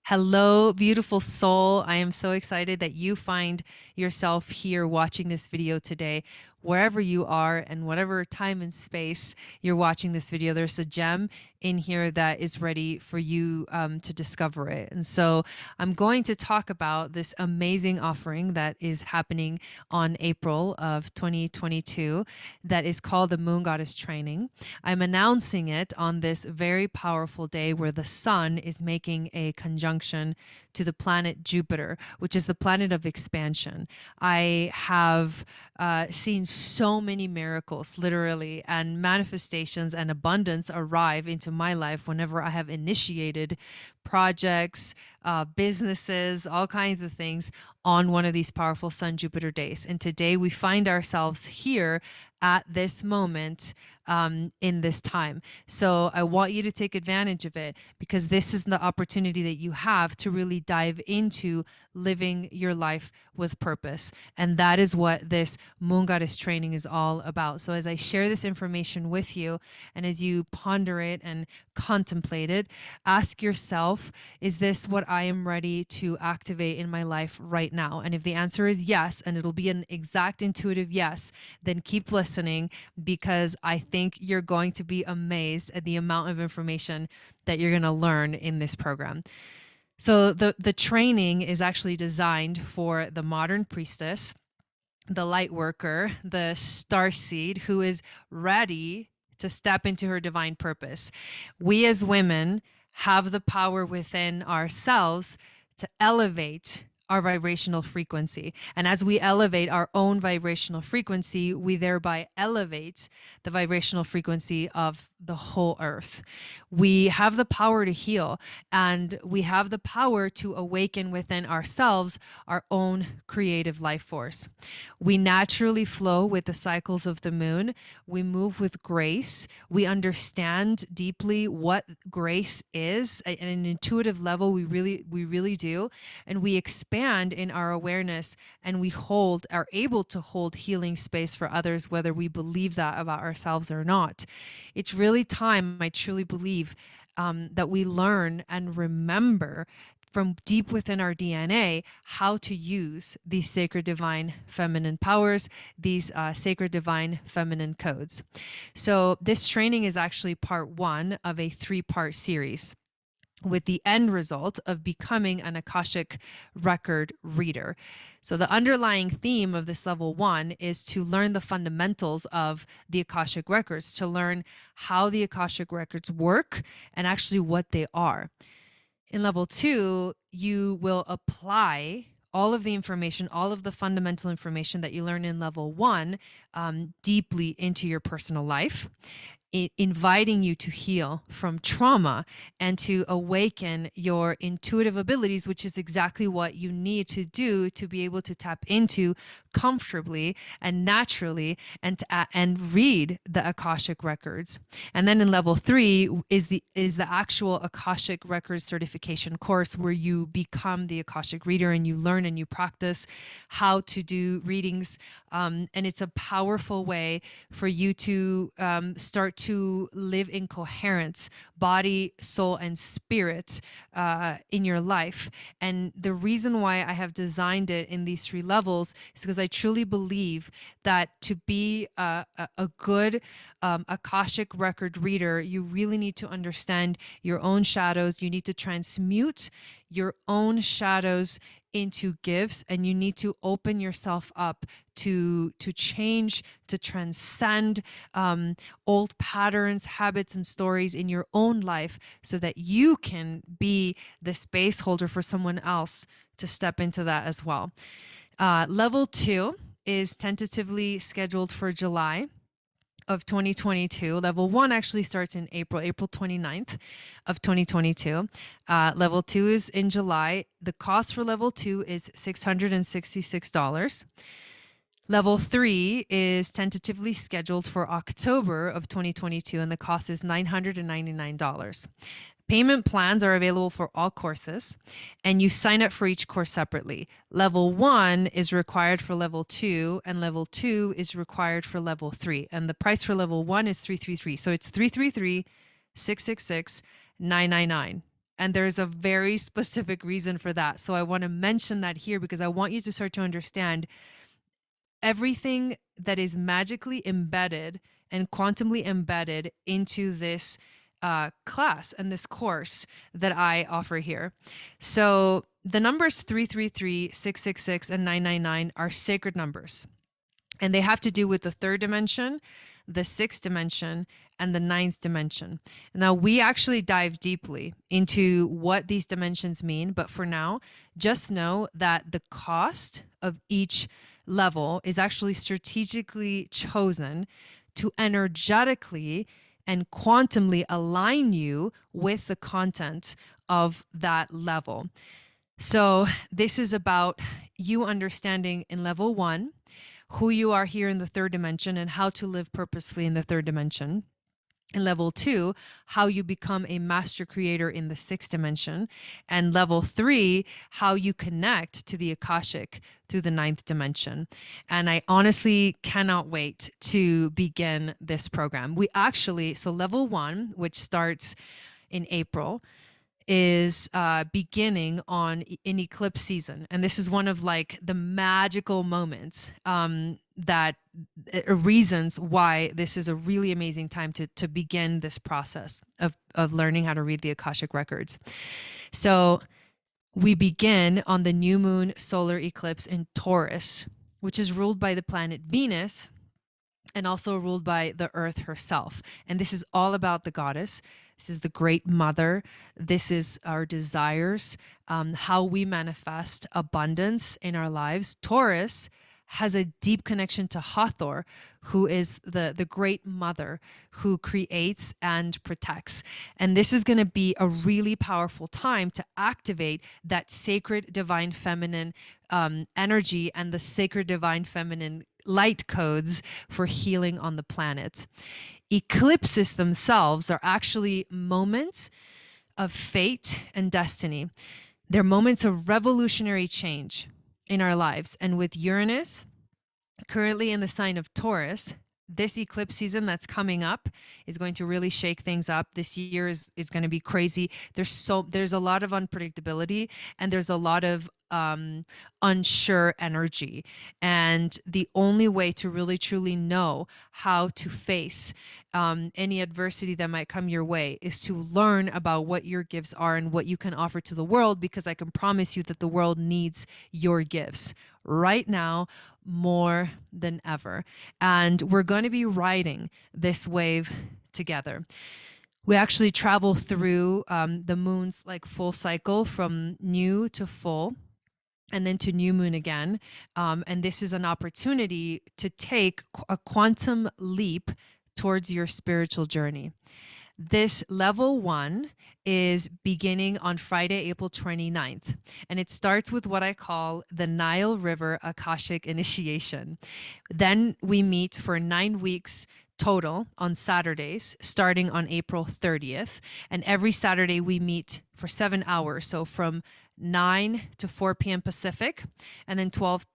Hello, beautiful soul. I am so excited that you find yourself here watching this video today. Wherever you are and whatever time and space you're watching this video, there's a gem in here that is ready for you to discover it. And so I'm going to talk about this amazing offering that is happening on April of 2022 that is called the Moon Goddess Training. I'm announcing it on this very powerful day where the sun is making a conjunction to the planet Jupiter, which is the planet of expansion. I have seen so many miracles, literally, and manifestations and abundance arrive into my life whenever I have initiated projects, businesses, all kinds of things on one of these powerful Sun Jupiter days. And today we find ourselves here at this moment in this time. So I want you to take advantage of it because this is the opportunity that you have to really dive into living your life with purpose. And that is what this Moon Goddess training is all about. So as I share this information with you and as you ponder it and contemplate it, ask yourself, is this what I am ready to activate in my life right now? And if the answer is yes, and it'll be an exact intuitive yes, then keep listening because I think you're going to be amazed at the amount of information that you're going to learn in this program. So the training is actually designed for the modern priestess, the light worker, the star seed who is ready to step into her divine purpose. We as women have the power within ourselves to elevate our vibrational frequency. And as we elevate our own vibrational frequency, we thereby elevate the vibrational frequency of the whole earth. We have the power to heal, and we have the power to awaken within ourselves our own creative life force. We naturally flow with the cycles of the moon. We move with grace. We understand deeply what grace is at an intuitive level. We really do. And we expand in our awareness, and we are able to hold healing space for others, whether we believe that about ourselves or not. It's really time, I truly believe, that we learn and remember from deep within our DNA how to use these sacred divine feminine powers, these sacred divine feminine codes. So this training is actually part one of a 3-part series, with the end result of becoming an Akashic record reader. So the underlying theme of this level 1 is to learn the fundamentals of the Akashic records, to learn how the Akashic records work and actually what they are. In level 2, you will apply all of the information, all of the fundamental information that you learn in level 1 deeply into your personal life, inviting you to heal from trauma and to awaken your intuitive abilities, which is exactly what you need to do to be able to tap into comfortably and naturally and read the Akashic records. And then in level 3 is the actual Akashic records certification course, where you become the Akashic reader and you learn and you practice how to do readings. And it's a powerful way for you to start to live in coherence, body, soul, and spirit in your life. And the reason why I have designed it in these 3 levels is because I truly believe that to be a good Akashic record reader, you really need to understand your own shadows. You need to transmute your own shadows into gifts, and you need to open yourself up to change, to transcend old patterns, habits, and stories in your own life so that you can be the space holder for someone else to step into that as well. Level 2 is tentatively scheduled for July of 2022. Level 1 actually starts in April 29th of 2022. Level 2 is in July. The cost for level 2 is $666. Level 3 is tentatively scheduled for October of 2022, and the cost is $999. Payment plans are available for all courses, and you sign up for each course separately. Level 1 is required for level 2, and level 2 is required for level 3. And the price for level 1 is $333. So it's $333, $666, $999. And there's a very specific reason for that. So I want to mention that here because I want you to start to understand everything that is magically embedded and quantumly embedded into this class and this course that I offer here. So the numbers 333, 666, and 999 are sacred numbers. And they have to do with the third dimension, the sixth dimension, and the ninth dimension. Now, we actually dive deeply into what these dimensions mean. But for now, just know that the cost of each level is actually strategically chosen to energetically and quantumly align you with the content of that level. So this is about you understanding in level 1 who you are here in the third dimension and how to live purposefully in the third dimension. In level 2, how you become a master creator in the sixth dimension. And level 3, how you connect to the Akashic through the ninth dimension. And I honestly cannot wait to begin this program. So level 1, which starts in April, is beginning in eclipse season, and this is one of like the magical moments that reasons why this is a really amazing time to begin this process of learning how to read the Akashic records. So we begin on the new moon solar eclipse in Taurus, which is ruled by the planet Venus and also ruled by the earth herself. And this is all about the goddess. This is the great mother. This is our desires, how we manifest abundance in our lives. Taurus has a deep connection to Hathor, who is the great mother who creates and protects. And this is going to be a really powerful time to activate that sacred divine feminine energy and the sacred divine feminine light codes for healing on the planet. Eclipses themselves are actually moments of fate and destiny. They're moments of revolutionary change in our lives. And with Uranus currently in the sign of Taurus, this eclipse season that's coming up is going to really shake things up. This year is going to be crazy. There's a lot of unpredictability, and there's a lot of unsure energy. And the only way to really truly know how to face any adversity that might come your way is to learn about what your gifts are and what you can offer to the world, because I can promise you that the world needs your gifts right now more than ever. And we're going to be riding this wave together. We actually travel through the moon's like full cycle from new to full, and then to new moon again. And this is an opportunity to take a quantum leap towards your spiritual journey. This level 1 is beginning on Friday, April 29th. And it starts with what I call the Nile River Akashic initiation. Then we meet for 9 weeks total on Saturdays, starting on April 30th. And every Saturday we meet for 7 hours. So from 9 to 4 p.m. Pacific, and then 12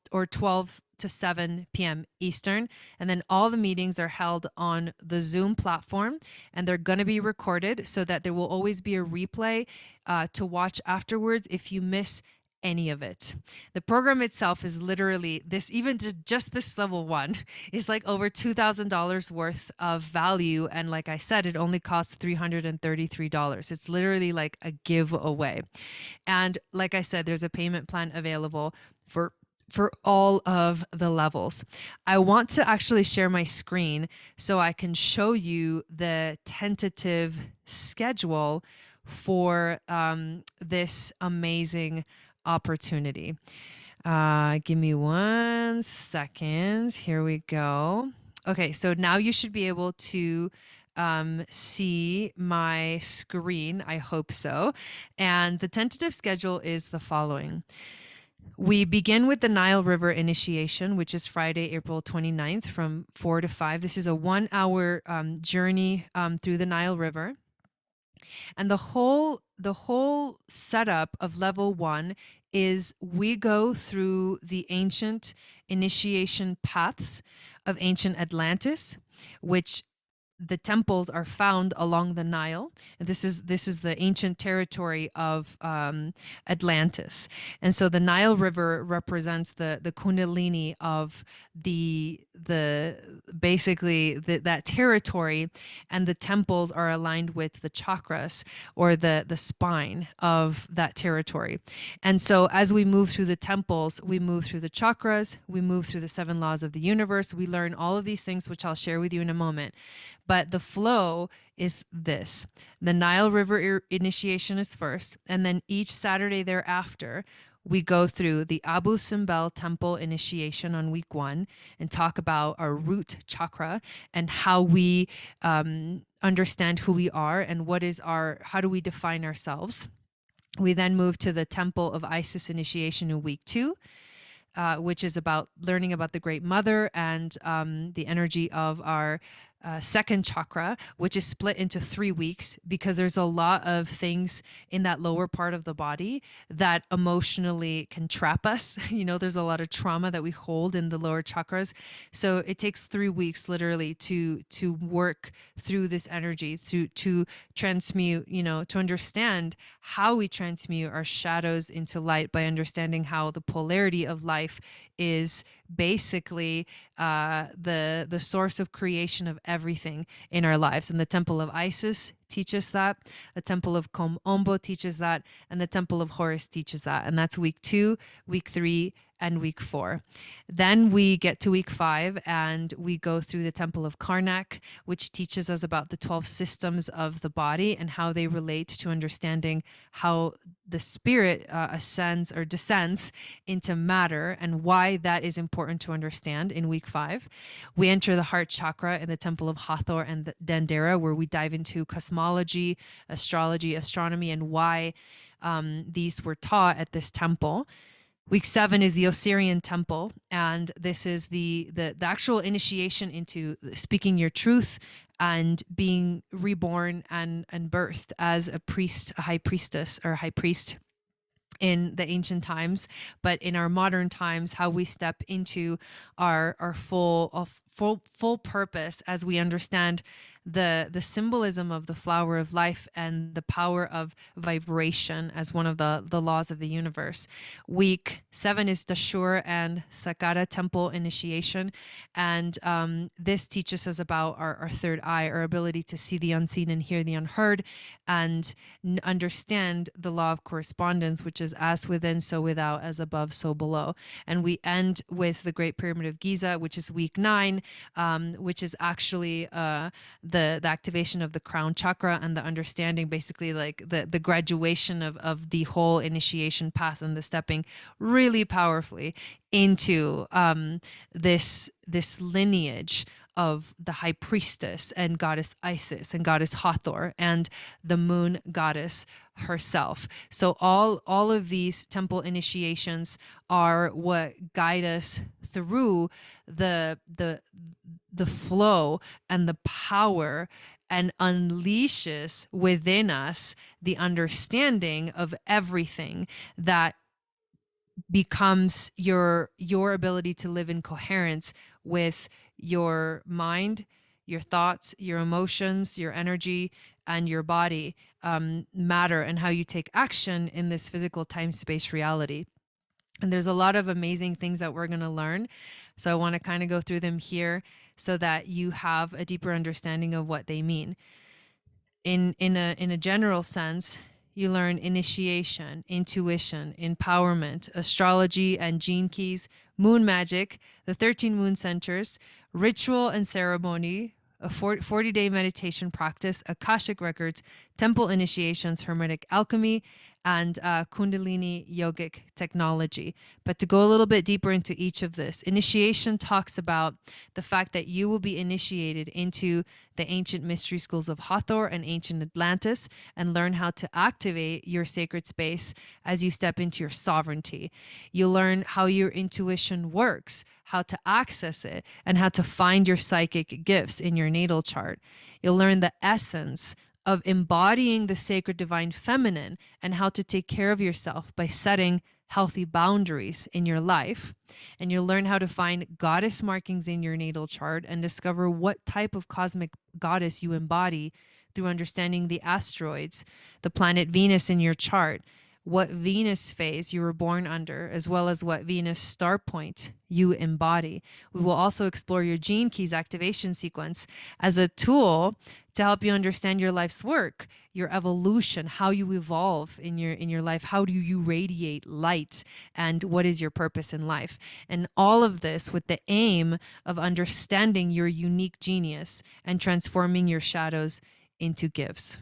to 7 p.m. Eastern. And then all the meetings are held on the Zoom platform, and they're going to be recorded so that there will always be a replay to watch afterwards if you miss any of it. The program itself is literally this, even just this level 1 is like over $2,000 worth of value. And like I said, it only costs $333. It's literally like a giveaway. And like I said, there's a payment plan available for all of the levels. I want to actually share my screen so I can show you the tentative schedule for this amazing opportunity. Give me 1 second. Here we go. Okay, so now you should be able to see my screen. I hope so. And the tentative schedule is the following. We begin with the Nile River initiation, which is Friday, April 29th from 4 to 5. This is a 1-hour journey through the Nile River. And the whole setup of level 1 is we go through the ancient initiation paths of ancient Atlantis, which the temples are found along the Nile. And this is the ancient territory of Atlantis. And so the Nile River represents the Kundalini of the basically that territory, and the temples are aligned with the chakras, or the spine of that territory. And so as we move through the temples, we move through the chakras, we move through the 7 laws of the universe, we learn all of these things, which I'll share with you in a moment. But the flow is this: the Nile River initiation is first, and then each Saturday thereafter, we go through the Abu Simbel temple initiation on week 1 and talk about our root chakra and how we understand who we are and how do we define ourselves. We then move to the Temple of Isis initiation in week 2, which is about learning about the Great Mother and the energy of our second chakra, which is split into 3 weeks because there's a lot of things in that lower part of the body that emotionally can trap us. There's a lot of trauma that we hold in the lower chakras. So it takes 3 weeks literally to work through this energy, to transmute, to understand how we transmute our shadows into light by understanding how the polarity of life is basically the source of creation of everything in our lives. And the Temple of Isis teaches that, the Temple of Kom-Ombo teaches that, and the Temple of Horus teaches that. And that's week 2, week 3, and week 4. Then we get to week 5 and we go through the Temple of Karnak, which teaches us about the 12 systems of the body and how they relate to understanding how the spirit ascends or descends into matter and why that is important to understand in week 5. We enter the heart chakra in the Temple of Hathor and the Dandera, where we dive into cosmology, astrology, astronomy, and why these were taught at this temple. Week 7 is the Assyrian temple, and this is the actual initiation into speaking your truth and being reborn and birthed as a priest, a high priestess, or high priest in the ancient times. But in our modern times, how we step into our full purpose as we understand the symbolism of the flower of life and the power of vibration as one of the laws of the universe. Week 7 is Dashur and Saqqara temple initiation. And this teaches us about our third eye, our ability to see the unseen and hear the unheard, and understand the law of correspondence, which is as within, so without, as above, so below. And we end with the Great Pyramid of Giza, which is week 9, which is actually the activation of the crown chakra and the understanding, basically like the graduation of the whole initiation path and the stepping really powerfully into this lineage of the high priestess and goddess Isis and goddess Hathor and the moon goddess herself. So all of these temple initiations are what guide us through the flow and the power, and unleashes within us the understanding of everything that becomes your ability to live in coherence with your mind, your thoughts, your emotions, your energy, and your body, matter, and how you take action in this physical time-space reality. And there's a lot of amazing things that we're going to learn. So I want to kind of go through them here so that you have a deeper understanding of what they mean. In a general sense, you learn initiation, intuition, empowerment, astrology and gene keys, moon magic, the 13 moon centers, ritual and ceremony, a 40-day meditation practice, Akashic records, temple initiations, hermetic alchemy, and Kundalini yogic technology. But to go a little bit deeper into each of this, initiation talks about the fact that you will be initiated into the ancient mystery schools of Hathor and ancient Atlantis and learn how to activate your sacred space as you step into your sovereignty. You'll learn how your intuition works, how to access it, and how to find your psychic gifts in your natal chart. You'll learn the essence of embodying the sacred divine feminine and how to take care of yourself by setting healthy boundaries in your life. And you'll learn how to find goddess markings in your natal chart and discover what type of cosmic goddess you embody through understanding the asteroids, the planet Venus in your chart, what Venus phase you were born under, as well as what Venus star point you embody. We will also explore your gene keys activation sequence as a tool to help you understand your life's work, your evolution, how you evolve in your life, how do you radiate light, and what is your purpose in life. And all of this with the aim of understanding your unique genius and transforming your shadows into gifts.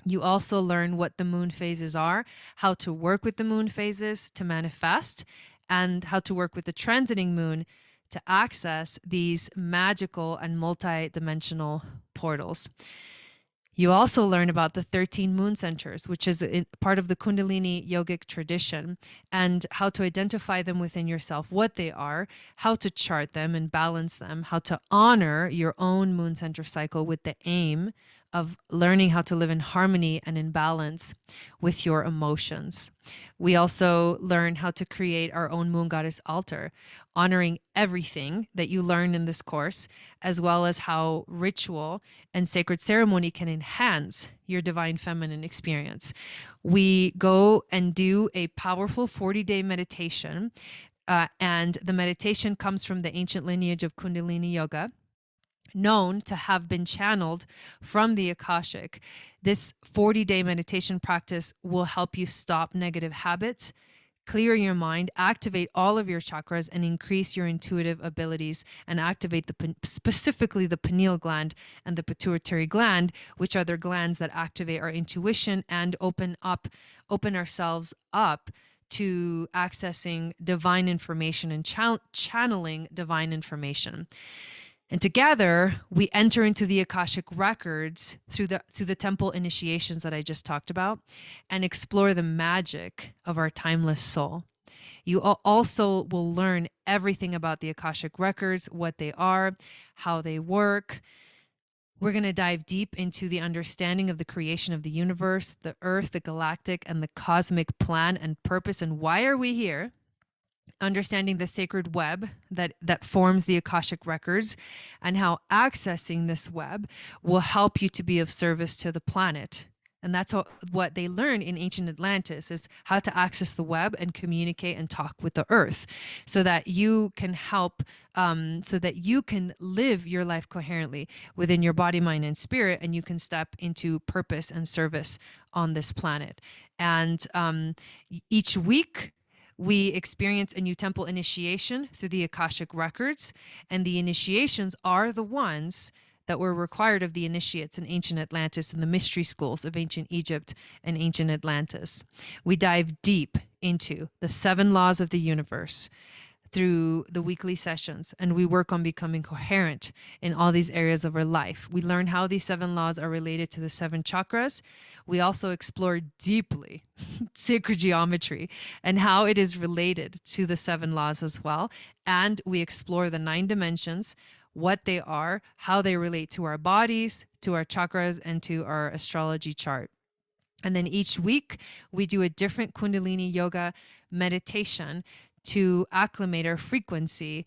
You also learn what the moon phases are, how to work with the moon phases to manifest, and how to work with the transiting moon to access these magical and multi-dimensional portals. You also learn about the 13 moon centers, which is part of the Kundalini yogic tradition, and how to identify them within yourself, what they are, how to chart them and balance them, how to honor your own moon center cycle with the aim of learning how to live in harmony and in balance with your emotions. We also learn how to create our own moon goddess altar, honoring everything that you learn in this course, as well as how ritual and sacred ceremony can enhance your divine feminine experience. We go and do a powerful 40-day meditation, and the meditation comes from the ancient lineage of Kundalini yoga, known to have been channeled from the Akashic. This 40-day meditation practice will help you stop negative habits, clear your mind, activate all of your chakras, and increase your intuitive abilities, and activate specifically the pineal gland and the pituitary gland, which are the glands that activate our intuition and open ourselves up to accessing divine information and channeling divine information. And together, we enter into the Akashic records through the temple initiations that I just talked about and explore the magic of our timeless soul. You also will learn everything about the Akashic records, what they are, how they work. We're going to dive deep into the understanding of the creation of the universe, the earth, the galactic, and the cosmic plan and purpose, and why are we here? Understanding the sacred web that forms the Akashic records, and how accessing this web will help you to be of service to the planet. And that's what they learned in ancient Atlantis, is how to access the web and communicate and talk with the earth so that you can help, so that you can live your life coherently within your body, mind, and spirit, and you can step into purpose and service on this planet. And each week, we experience a new temple initiation through the Akashic records, and the initiations are the ones that were required of the initiates in ancient Atlantis and the mystery schools of ancient Egypt and ancient Atlantis. We dive deep into the 7 laws of the universe through the weekly sessions, and we work on becoming coherent in all these areas of our life. We learn how these 7 laws are related to the 7 chakras. We also explore deeply sacred geometry and how it is related to the 7 laws as well. And we explore the 9 dimensions, what they are, how they relate to our bodies, to our chakras, and to our astrology chart. And then each week we do a different Kundalini yoga meditation to acclimate our frequency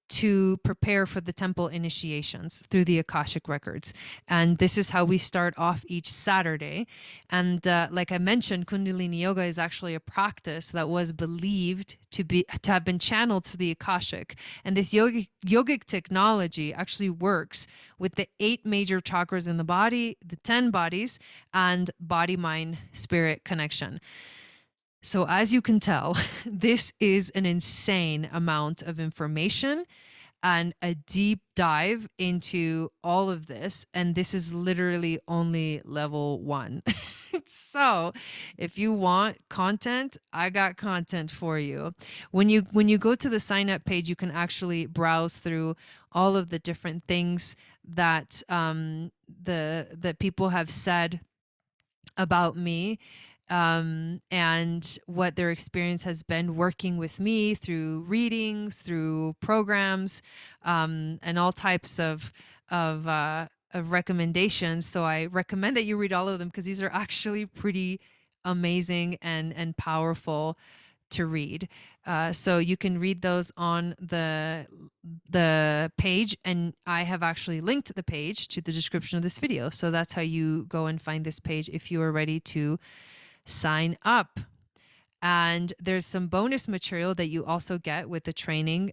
to prepare for the temple initiations through the Akashic records. And this is how we start off each Saturday. And like I mentioned, Kundalini Yoga is actually a practice that was believed to have been channeled through the Akashic. And this yogic technology actually works with the 8 major chakras in the body, the 10 bodies, and body, mind, spirit connection. So as you can tell, this is an insane amount of information and a deep dive into all of this. And this is literally only level 1. So if you want content, I got content for you. When you go to the sign up page, you can actually browse through all of the different things that that people have said about me, and what their experience has been working with me through readings, through programs, and all types of recommendations. So I recommend that you read all of them, because these are actually pretty amazing and powerful to read. So you can read those on the page, and I have actually linked the page to the description of this video. So that's how you go and find this page if you are ready to sign up. And there's some bonus material that you also get with the training.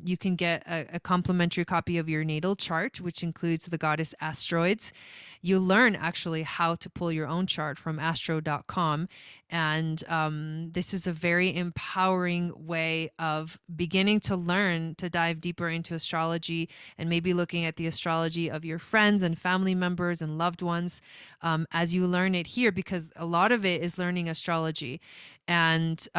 You can get a complimentary copy of your natal chart, which includes the goddess asteroids. You learn actually how to pull your own chart from astro.com. And this is a very empowering way of beginning to learn to dive deeper into astrology, and maybe looking at the astrology of your friends and family members and loved ones as you learn it here, because a lot of it is learning astrology and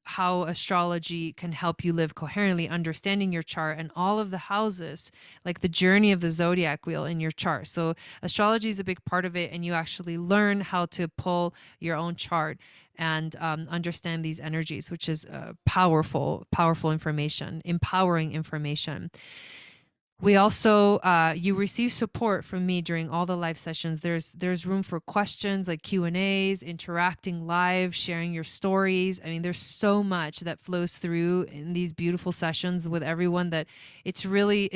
how astrology can help you live coherently, understanding your chart and all of the houses, like the journey of the zodiac wheel in your chart. So astrology is a big part of it, and you actually learn how to pull your own chart and understand these energies, which is powerful information, empowering information. We also, you receive support from me during all the live sessions. There's room for questions like Q&As, interacting live, sharing your stories. I mean, there's so much that flows through in these beautiful sessions with everyone that it's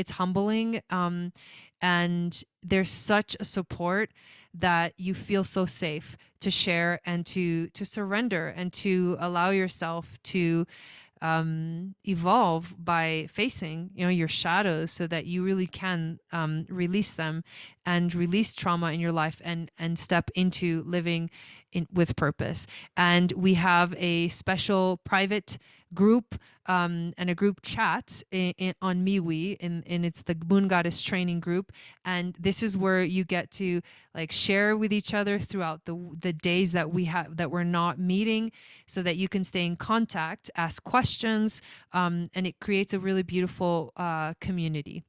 humbling. And there's such a support that you feel so safe to share and to surrender and to allow yourself to evolve by facing, your shadows, so that you really can release them and release trauma in your life and step into living with purpose. And we have a special private group and a group chat on MeWe, and it's the Moon Goddess Training Group. And this is where you get to like share with each other throughout the days that we're not meeting, so that you can stay in contact, ask questions, and it creates a really beautiful community.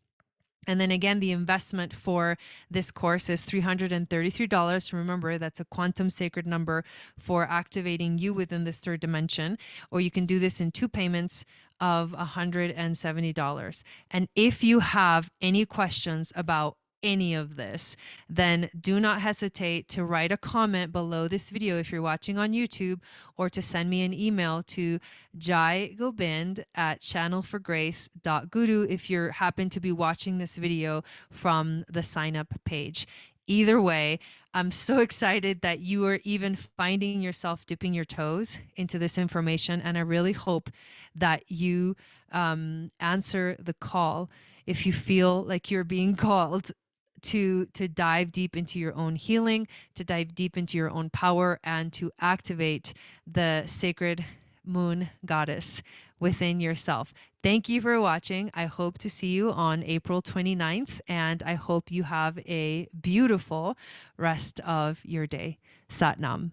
And then again, the investment for this course is $333. Remember, that's a quantum sacred number for activating you within this third dimension. Or you can do this in 2 payments of $170. And if you have any questions about any of this, then do not hesitate to write a comment below this video if you're watching on YouTube, or to send me an email to jaigobind@channelforgrace.guru if you happen to be watching this video from the sign up page. Either way, I'm so excited that you are even finding yourself dipping your toes into this information, and I really hope that you answer the call if you feel like you're being called to dive deep into your own healing, to dive deep into your own power, and to activate the sacred moon goddess within yourself. Thank you for watching. I hope to see you on April 29th, and I hope you have a beautiful rest of your day. Sat Nam.